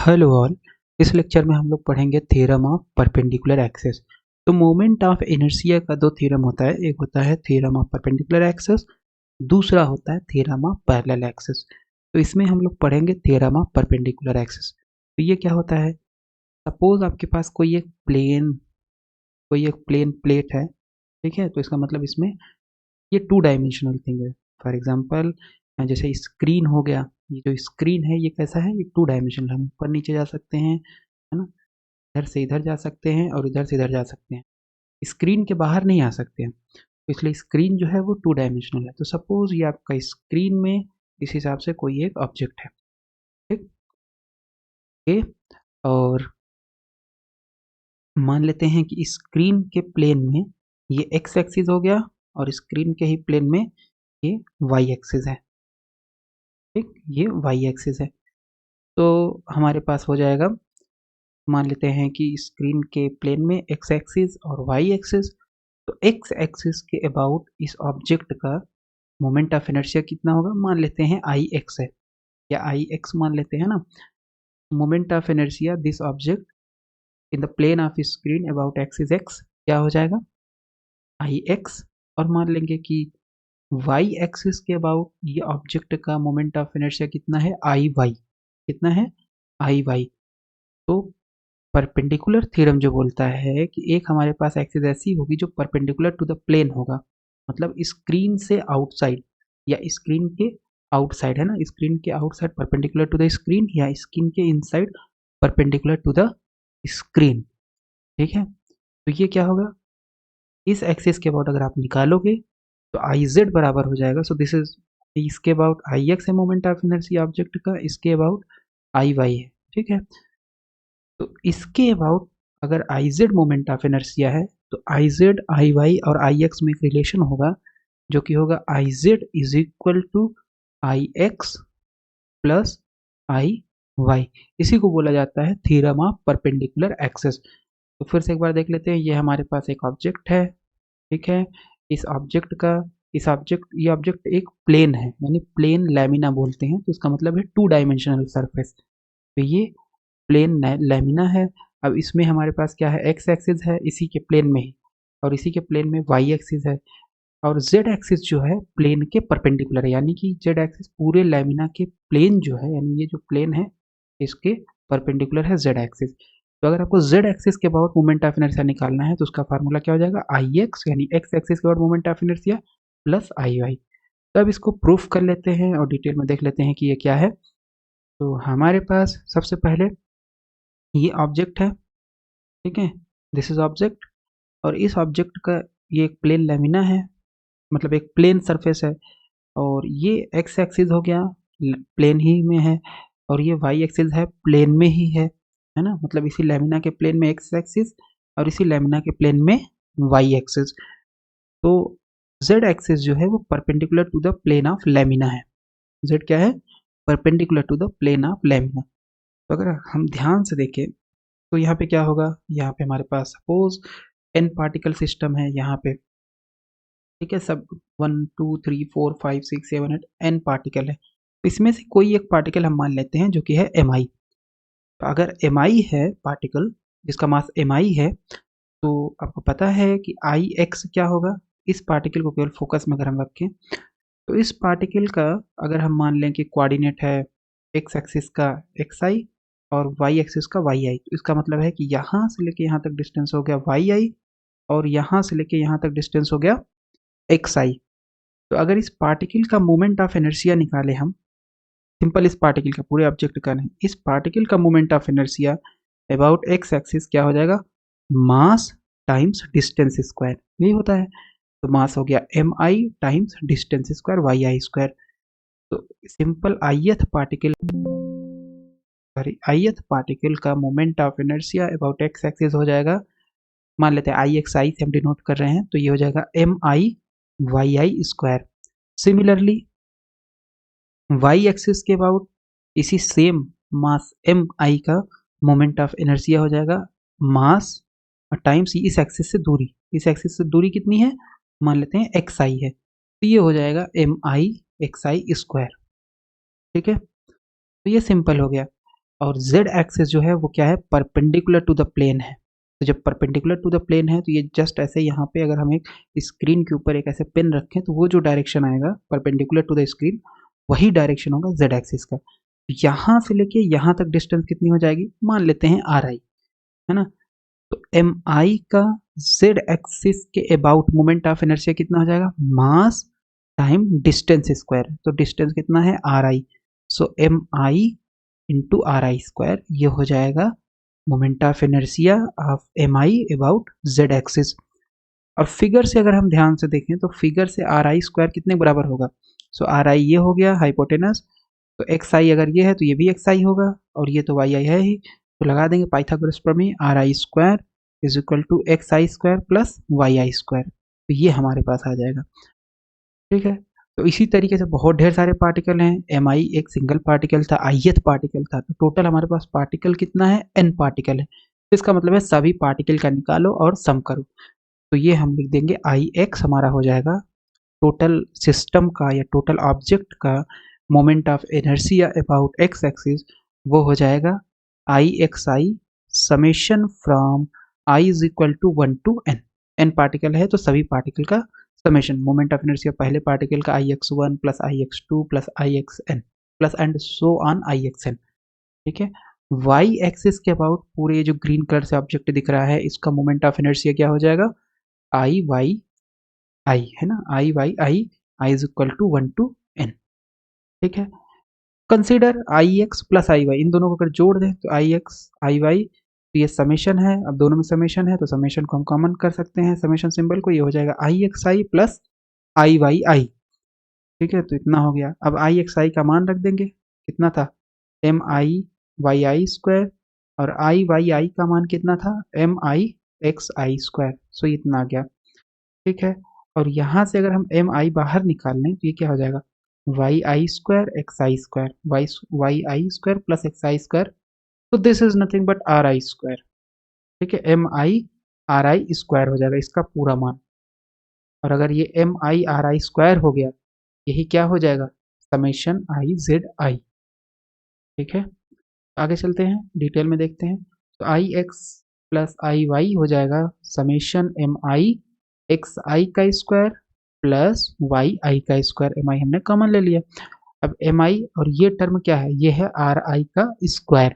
Hello all. इस lecture में हम लोग पढ़ेंगे थ्योरम ऑफ परपेंडिकुलर एक्सेस। तो मोमेंट ऑफ इनर्शिया का दो थ्योरम होता है, एक होता है थ्योरम ऑफ परपेंडिकुलर एक्सेस, दूसरा होता है थ्योरम ऑफ पैरेलल एक्सेस। तो इसमें हम लोग पढ़ेंगे थ्योरम ऑफ परपेंडिकुलर एक्सेस। तो ये क्या होता है, सपोज आपके पास कोई एक प्लेन प्लेट है, ठीक है। तो इसका मतलब इसमें ये टू डायमेंशनल थिंग है। फॉर एग्जांपल जैसे स्क्रीन हो गया, ये जो स्क्रीन है ये कैसा है, ये टू डायमेंशनल, हम ऊपर नीचे जा सकते हैं, है ना। इधर से इधर जा सकते हैं और इधर से इधर जा सकते हैं, स्क्रीन के बाहर नहीं आ सकते हैं। तो इसलिए स्क्रीन जो है वो टू डायमेंशनल है। तो सपोज ये आपका स्क्रीन में इस हिसाब से कोई एक ऑब्जेक्ट है, ठीक है। और मान लेते हैं कि स्क्रीन के प्लेन में ये एक्स एक्सिस हो गया और स्क्रीन के ही प्लेन में ये वाई एक्सिस है, ठीक, ये वाई एक्सिस है। तो हमारे पास हो जाएगा, मान लेते हैं कि स्क्रीन के प्लेन में एक्स एक्सिस और वाई एक्सिस। तो एक्स एक्सिस के अबाउट इस ऑब्जेक्ट का मोमेंट ऑफ इनर्शिया कितना होगा, मान लेते हैं आई एक्स है या आई एक्स मान लेते हैं ना। Moment of inertia this object in the plane of screen about axis X क्या हो जाएगा, आई एक्स। और मान लेंगे कि वाई एक्सिस के अबाउट ये ऑब्जेक्ट का मोमेंट ऑफ इनर्शिया कितना है, आई वाई, कितना है, आई वाई। तो परपेंडिकुलर थ्योरम जो बोलता है कि एक हमारे पास एक्सिस ऐसी होगी जो परपेंडिकुलर टू द प्लेन होगा, मतलब स्क्रीन से आउटसाइड या स्क्रीन के आउटसाइड, है ना, स्क्रीन के outside perpendicular to the screen या स्क्रीन के inside perpendicular to the screen, ठीक है। तो ये क्या होगा, इस एक्सिस के अबाउट अगर आप निकालोगे तो आई जेड बराबर हो जाएगा। सो दिस इज, इसके अबाउट आई एक्स है मोमेंट ऑफ इनर्शिया ऑब्जेक्ट का, इसके अबाउट आई वाई है, ठीक है। तो इसके अबाउट अगर I Z moment of inertia है तो आई जेड आई वाई और आई एक्स में एक रिलेशन होगा जो कि होगा I Z is equal to I X plus I Y. इसी को बोला जाता है थ्योरम ऑफ परपेंडिकुलर एक्सेस। तो फिर से एक बार देख लेते हैं, ये हमारे पास एक ऑब्जेक्ट है, ठीक है। इस ऑब्जेक्ट का, ये ऑब्जेक्ट एक प्लेन है, यानी प्लेन लैमिना बोलते हैं, तो इसका मतलब है टू डायमेंशनल सरफेस। तो ये प्लेन लैमिना है। अब इसमें हमारे पास क्या है, एक्स एक्सिस है इसी के प्लेन में ही, और इसी के प्लेन में वाई एक्सिस है, और जेड एक्सिस जो है प्लेन के परपेंडिकुलर है, यानी कि जेड एक्सिस पूरे लैमिना के प्लेन जो है, यानी ये जो प्लेन है इसके परपेंडिकुलर है जेड एक्सिस। तो अगर आपको जेड एक्सिस के अबाउट मोमेंट ऑफ इनर्शिया निकालना है तो उसका फार्मूला क्या हो जाएगा, आई एक्स, यानी एक्स एक्सिस के about moment of inertia plus I Y. तो अब इसको प्रूफ कर लेते हैं और डिटेल में देख लेते हैं कि ये क्या है। तो हमारे पास सबसे पहले ये ऑब्जेक्ट है, ठीक है, दिस इज ऑब्जेक्ट। और इस ऑब्जेक्ट का ये एक प्लेन लेमिना है, मतलब एक प्लेन सरफेस है, और ये एक्स एक्सिस हो गया, प्लेन ही में है, और ये वाई एक्सिस है, प्लेन में ही है ना, मतलब इसी लेमिना के प्लेन में एक्स एक्सिस और इसी लेमिना के प्लेन में वाई एक्सिस। तो जेड एक्सिस जो है वो perpendicular to the plane of lamina है, जेड क्या है, perpendicular to the plane of lamina. तो अगर हम ध्यान से देखें तो यहाँ पे क्या होगा, यहाँ पे हमारे पास सपोज एन पार्टिकल सिस्टम है यहाँ पे, ठीक है, सब 1 2 3 4 5 6 7 8 एन पार्टिकल है। तो इसमें से कोई एक पार्टिकल हम मान लेते हैं जो कि है एम आई। तो अगर एम आई है पार्टिकल जिसका मास एम आई है, तो आपको पता है कि आई एक्स क्या होगा, इस पार्टिकल को केवल फोकस में अगर हम रखें तो इस पार्टिकल का अगर हम मान लें कि कोऑर्डिनेट है एक्स एक्सिस का एक्स आई और वाई एक्सिस का वाई आई, तो इसका मतलब है कि यहाँ से लेके यहाँ तक डिस्टेंस हो गया वाई आई और यहाँ से लेके यहाँ तक डिस्टेंस हो गया एक्स आई। तो अगर इस पार्टिकल का मोमेंट ऑफ इनर्शिया निकाले हम, सिंपल इस पार्टिकल का, पूरे ऑब्जेक्ट का नहीं, इस पार्टिकल का moment of inertia about x axis क्या हो जाएगा, मास टाइम्स डिस्टेंस स्क्वायर, यही होता है। तो मास हो गया M I times distance square Y I square. तो सिंपल आईएथ पार्टिकल का moment of inertia about x axis हो जाएगा, मान लेते हैं आई एक्स आई से हम डिनोट कर रहे हैं, तो ये हो जाएगा M I Y I square. Similarly Y axis के अबाउट इसी सेम मास एम आई का मोमेंट ऑफ इनर्शिया हो जाएगा मास टाइम्स इस एक्सिस से दूरी, इस एक्सिस से दूरी कितनी है, मान लेते हैं एक्स आई है, तो ये हो जाएगा M I x I square, ठीक है। तो ये सिंपल हो गया। और z एक्सिस जो है वो क्या है, परपेंडिकुलर टू द प्लेन है। तो जब परपेंडिकुलर टू द प्लेन है तो ये जस्ट ऐसे यहाँ पे अगर हम एक स्क्रीन के ऊपर एक ऐसे पेन रखें तो वो जो डायरेक्शन आएगा परपेंडिकुलर टू द स्क्रीन वही डायरेक्शन होगा z एक्सिस का। यहाँ से लेके यहाँ तक डिस्टेंस कितनी हो जाएगी, मान लेते हैं ri, है ना। तो mi का z एक्सिस के अबाउट मोमेंट ऑफ इनर्शिया कितना हो जाएगा, मास टाइम डिस्टेंस स्क्वायर। तो डिस्टेंस कितना है ri, सो mi इंटू ri स्क्वायर, ये हो जाएगा moment of inertia of mi about z axis. और फिगर से अगर हम ध्यान से देखें तो फिगर से ri स्क्वायर कितने बराबर होगा, सो ri ये हो गया हाइपोटेनस, तो xi अगर ये है तो ये भी xi होगा, और ये तो yi है ही, तो लगा देंगे पाइथागोरस प्रमेय, ri square is equal to xi square plus yi square, तो ये हमारे पास आ जाएगा। ठीक है, तो इसी तरीके से बहुत ढेर सारे पार्टिकल हैं। mi एक सिंगल पार्टिकल था, ith पार्टिकल था, तो टोटल हमारे पास पार्टिकल कितना है, n पार्टिकल है। तो इसका मतलब है सभी पार्टिकल का निकालो और सम करो, तो ये हम लिख देंगे ix हमारा हो जाएगा टोटल सिस्टम का या टोटल ऑब्जेक्ट का moment of inertia about x axis, वो हो जाएगा ixi summation from i is equal to 1 to n। n particle है तो सभी पार्टिकल का समेशन, मोमेंट ऑफ इनर्शिया पहले पार्टिकल का ix1 plus ix2 plus ixn plus and so on ixn। ठीक है, y एक्सिस के अबाउट पूरे जो ग्रीन कलर से ऑब्जेक्ट दिख रहा है इसका मोमेंट ऑफ इनर्शिया क्या हो जाएगा, आई वाई आई, है ना, I Y I, I is equal to 1 to n। ठीक है, consider I X plus I Y, इन दोनों को अगर जोड़ दें तो आई एक्स आई वाई, तो ये समेशन है, अब दोनों में समेशन है तो समेशन को हम कॉमन कर सकते हैं, समेशन सिंबल को, ये हो जाएगा I x I plus I Y आई। ठीक है, तो इतना हो गया। अब आई एक्स आई का मान रख देंगे, कितना था, M I Y I square, और आई वाई आई का मान कितना था, M I x I square, सो इतना आ गया। ठीक है, और यहाँ से अगर हम एम आई बाहर निकाल लें तो ये क्या हो जाएगा, Y I square X I square, Y I square plus X I square, तो this is nothing but R I square. ठीक है, M I R I square हो जाएगा इसका पूरा मान, और अगर ये M I R I square हो गया, यही क्या हो जाएगा, समेशन आई जेड आई। ठीक है, आगे चलते हैं डिटेल में देखते हैं, तो आई एक्स प्लस आई वाई हो जाएगा समेशन एम आई एक्स आई का स्क्वायर प्लस वाई आई का स्क्वायर, एम आई हमने कॉमन ले लिया। अब एम आई और ये टर्म क्या है, ये है आर आई का स्क्वायर,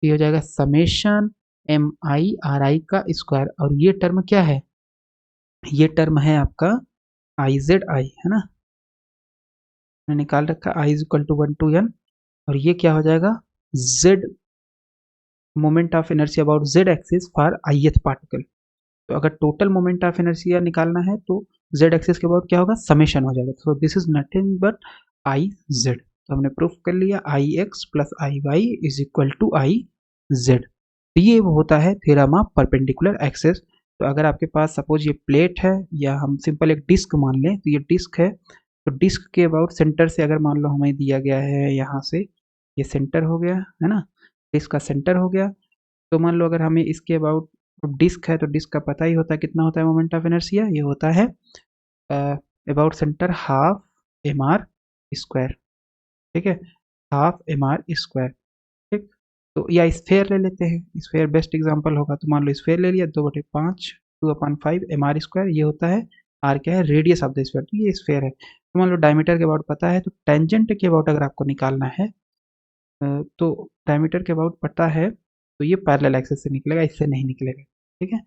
ये हो जाएगा summation M I R I का स्क्वायर, और ये टर्म क्या है, ये टर्म है आपका आई जेड आई, है ना, मैंने निकाल रखा I is equal to 1 to n, और ये क्या हो जाएगा, z moment of inertia about z axis for ith particle. तो अगर टोटल मोमेंट ऑफ इनर्शिया निकालना है तो z एक्सिस के अबाउट क्या होगा, समेशन हो जाएगा, so this is nothing but I Z. तो हमने प्रूफ कर लिया I X plus I Y is equal to I Z. तो ये वो होता है थ्योरम ऑफ परपेंडिकुलर एक्सिस। तो अगर आपके पास सपोज ये प्लेट है या हम सिंपल एक डिस्क मान लें, तो ये डिस्क है, तो डिस्क के अबाउट सेंटर से अगर मान लो हमें दिया गया है यहाँ से, ये सेंटर हो गया, है ना, डिस्क का सेंटर हो गया, तो मान लो अगर हमें इसके अबाउट डिस्क है, तो डिस्क का पता ही होता है कितना होता है मोमेंट ऑफ इनर्शिया, ये होता है about centre half M R square. ठीक है, हाफ एम आर स्क्वायर। ठीक, तो या स्फेयर ले लेते हैं, स्फेयर बेस्ट एग्जांपल होगा, तो मान लो स्फेयर ले लिया, 2/5 2/5 एम आर स्क्वायर, ये होता है आर क्या है, रेडियस ऑफ द स्फेयर, तो ये स्फेयर है। तो मान लो डायमीटर के अबाउट पता है, तो टेंजेंट के अबाउट अगर आपको निकालना है तो डायमीटर के अबाउट पता है, तो ये पैरेलल एक्सिस से निकलेगा, इससे नहीं निकलेगा। ठीक है,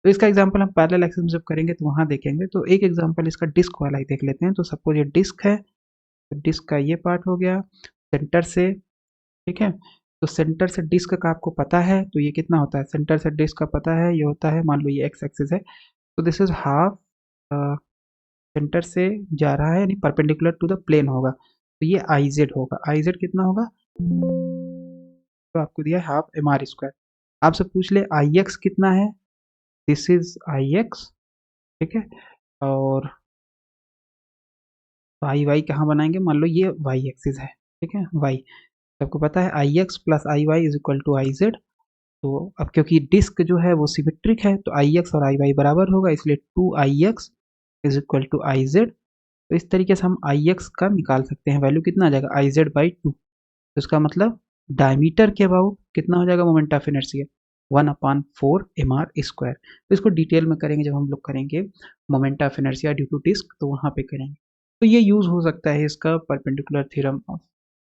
तो इसका एग्जांपल हम पैरेलल एक्सिस में जब करेंगे तो वहाँ देखेंगे। तो एक एग्जांपल इसका डिस्क वाला ही देख लेते हैं। तो सपोज ये डिस्क है, तो डिस्क का ये पार्ट हो गया सेंटर से, ठीक है, तो सेंटर से डिस्क का आपको पता है, तो ये कितना होता है, सेंटर से डिस्क का पता है, ये होता है, मान लो ये एक्स एक्सिस है, तो दिस इज हाफ, सेंटर से जा रहा है यानी परपेंडिकुलर टू द प्लेन होगा, तो ये आई जेड होगा, आई जेड कितना होगा, तो आपको दिया है हाफ एम आर स्क्वायर। आपसे पूछ ले आई एक्स कितना है, दिस इज आई एक्स, ठीक है, और आई वाई कहाँ बनाएंगे, मान लो ये वाई एक्सिस है, ठीक है, वाई, आपको पता है I X plus I Y is equal to I Z. तो अब क्योंकि डिस्क जो है वो सिमेट्रिक है, तो आई एक्स और आई वाई बराबर होगा, इसलिए 2ix is equal to I Z. तो इस तरीके से हम आई एक्स का निकाल सकते हैं, वैल्यू कितना आ जाएगा, आई जेड बाई 2। तो इसका मतलब डायमीटर के अबाउट कितना हो जाएगा मोमेंट ऑफ इनर्शिया, 1/4 mr²। तो इसको डिटेल में करेंगे जब हम लोग करेंगे moment of inertia due to disc, तो वहाँ पे करेंगे। तो ये यूज हो सकता है इसका perpendicular theorem of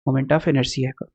moment of inertia का।